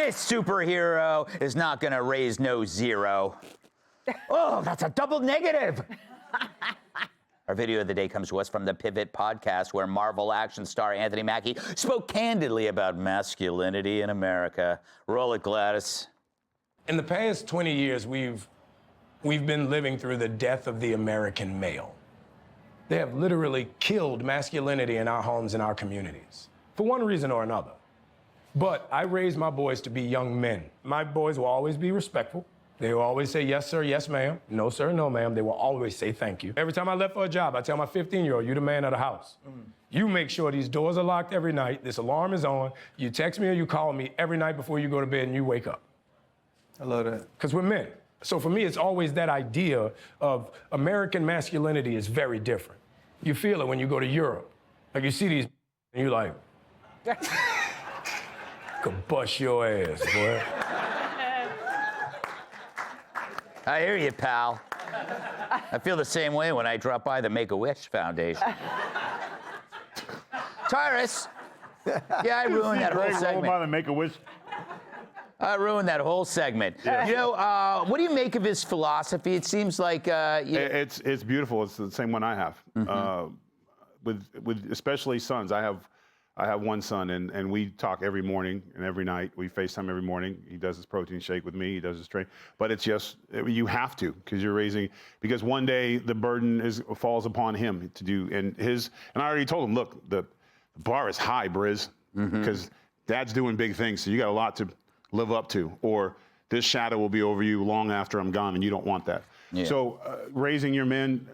This superhero is not gonna raise no zero. Oh, that's a double negative. Our video of the day comes to us from the Pivot podcast, where Marvel action star Anthony Mackie spoke candidly about masculinity in America. Roll it, Gladys. In the past 20 years, we've been living through the death of the American male. They have literally killed masculinity in our homes and our communities, for one reason or another. But I raised my boys to be young men. My boys will always be respectful. They will always say, yes, sir, yes, ma'am. No, sir, no, ma'am. They will always say thank you. Every time I left for a job, I tell my 15-year-old, you're the man of the house. You make sure these doors are locked every night, this alarm is on, you text me or you call me every night before you go to bed and you wake up. I love that. Because we're men. So for me, it's always that idea of American masculinity is very different. You feel it when you go to Europe. Like you see these and you're like, could bust your ass, boy. I hear you, pal. I feel the same way when I drop by the Make-A-Wish Foundation. Tyrus. Yeah, I ruined that whole segment. By the Make-A-Wish. I ruined that whole segment. Yeah. You know, what do you make of his philosophy? It seems like it's beautiful. It's the same one I have. With especially sons. I have one son, and we talk every morning and every night. We FaceTime every morning. He does his protein shake with me. He does his train. But it's just, you have to, because you're raising, because one day the burden falls upon him to do. And I already told him, look, the bar is high, Briz, because dad's doing big things. So you got a lot to live up to, or this shadow will be over you long after I'm gone, and you don't want that. Yeah. So raising your men,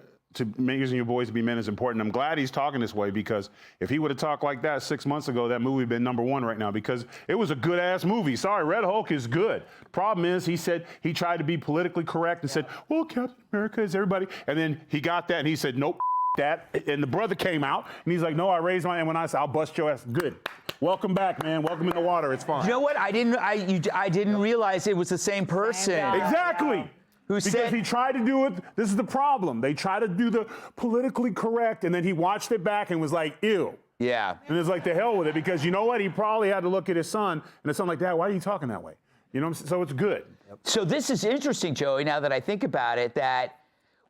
raising your boys to be men is important. I'm glad he's talking this way, because if he would have talked like that 6 months ago, that movie would have been #1 right now, because it was a good-ass movie. Sorry, Red Hulk is good. Problem is, he tried to be politically correct and said, well, Captain America is everybody. And then he got that, and he said, nope, that. And the brother came out, and he's like, no, I raised my hand when I said, I'll bust your ass. Good. Welcome back, man. Welcome in the water. It's fine. You know what? I didn't realize it was the same person. Exactly. Because he tried to do it. This is the problem. They try to do the politically correct, and then he watched it back and was like, ew. Yeah. And it's like, the hell with it, because you know what? He probably had to look at his son, and his son like, Dad, why are you talking that way? You know what I'm saying? So it's good. So this is interesting, Joey, now that I think about it, that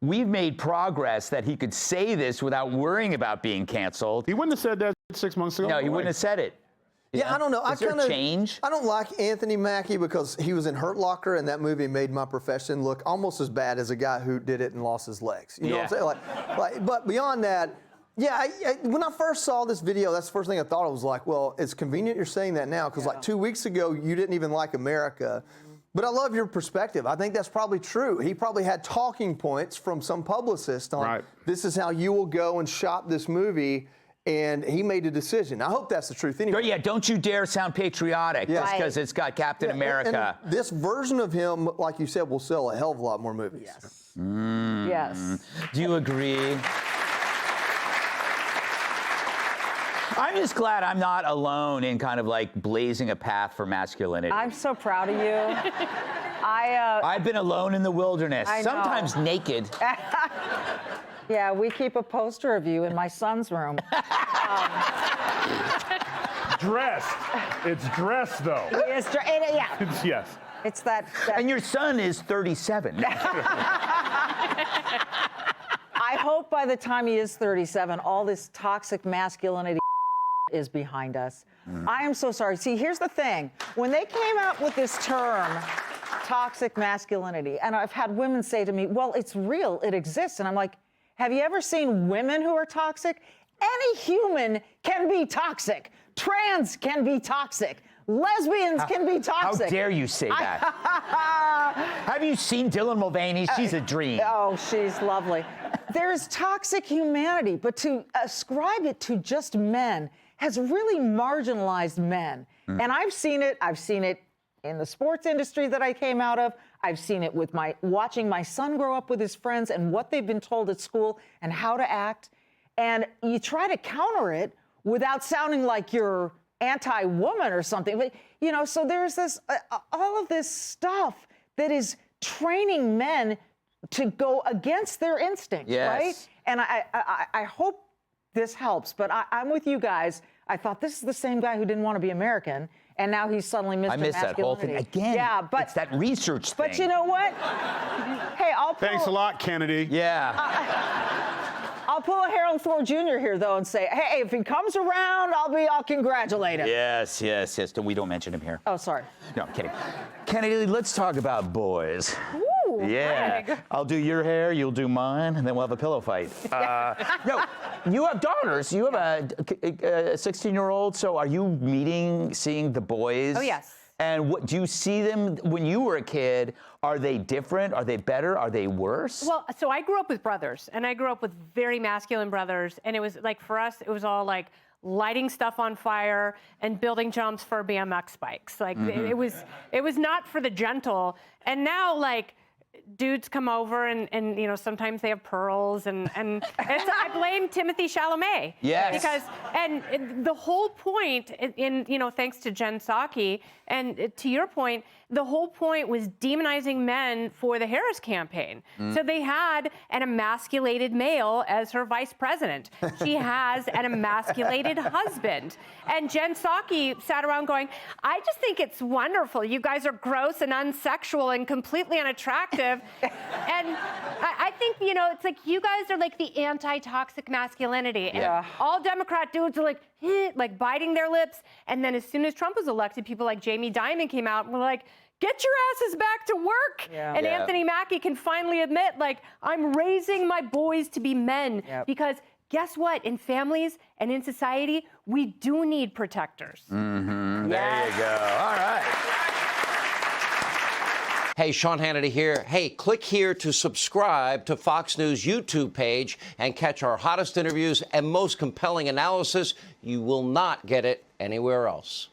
we've made progress that he could say this without worrying about being canceled. He wouldn't have said that 6 months ago. No, he wouldn't have said it. Yeah, I don't know. Is there change? I don't like Anthony Mackie because he was in Hurt Locker, and that movie made my profession look almost as bad as a guy who did it and lost his legs. You know what I'm saying? But beyond that, yeah, when I first saw this video, that's the first thing I thought. I was like, well, it's convenient you're saying that now, because like 2 weeks ago, you didn't even like America. But I love your perspective. I think that's probably true. He probably had talking points from some publicist on this is how you will go and shop this movie. And he made a decision. I hope that's the truth anyway. Yeah, don't you dare sound patriotic just because it's got Captain America. And this version of him, like you said, will sell a hell of a lot more movies. Yes. Yes. Do you agree? I'm just glad I'm not alone in kind of like blazing a path for masculinity. I'm so proud of you. I've been alone in the wilderness, sometimes naked. Yeah, we keep a poster of you in my son's room. Dressed. It's dressed, though. He is yeah. Yes. It's that. And your son is 37. I hope by the time he is 37, all this toxic masculinity is behind us. I am so sorry. See, here's the thing. When they came out with this term, toxic masculinity, and I've had women say to me, well, it's real, it exists. And I'm like, have you ever seen women who are toxic? Any human can be toxic. Trans can be toxic. Lesbians can be toxic. How dare you say that? Have you seen Dylan Mulvaney? She's a dream. Oh, she's lovely. There's toxic humanity, but to ascribe it to just men has really marginalized men. And I've seen it in the sports industry that I came out of. I've seen it with watching my son grow up with his friends and what they've been told at school and how to act. And you try to counter it without sounding like you're anti-woman or something. But, you know, so there's this, all of this stuff that is training men to go against their instincts, right? And I hope this helps, but I'm with you guys. I thought this is the same guy who didn't want to be American, and now he's suddenly Mr. I missed that whole thing again. Yeah, but it's that research thing. But you know what? Hey, Thanks a lot, Kennedy. Yeah. I'll pull a Harold Thor Jr. here though and say, hey, if he comes around, I'll congratulate him. Yes. We don't mention him here. Oh, sorry. No, I'm kidding. Kennedy, let's talk about boys. Ooh, Yeah. Greg. I'll do your hair, you'll do mine, and then we'll have a pillow fight. No, you have daughters. You have a 16-year-old. So are you seeing the boys? Oh, yes. And what do you see them when you were a kid? Are they different? Are they better? Are they worse? Well, so I grew up with brothers, and I grew up with very masculine brothers, and it was like, for us, it was all like lighting stuff on fire and building jumps for BMX bikes. Like it was not for the gentle. And now, like, dudes come over and you know, sometimes they have pearls and I blame Timothy Chalamet. Yes. Because and the whole point in you know, thanks to Jen Psaki and to your point, the whole point was demonizing men for the Harris campaign. So they had an emasculated male as her vice president. She has an emasculated husband. And Jen Psaki sat around going, I just think it's wonderful. You guys are gross and unsexual and completely unattractive. And I think, you know, it's like you guys are like the anti-toxic masculinity. And Yeah. all Democrat dudes are like biting their lips. And then as soon as Trump was elected, people like Jamie Dimon came out and were like, get your asses back to work. Yeah. And Yeah. Anthony Mackie can finally admit, like, I'm raising my boys to be men. Yep. Because guess what? In families and in society, we do need protectors. There you go. All right. Hey, Sean Hannity here. Hey, click here to subscribe to Fox News YouTube page and catch our hottest interviews and most compelling analysis. You will not get it anywhere else.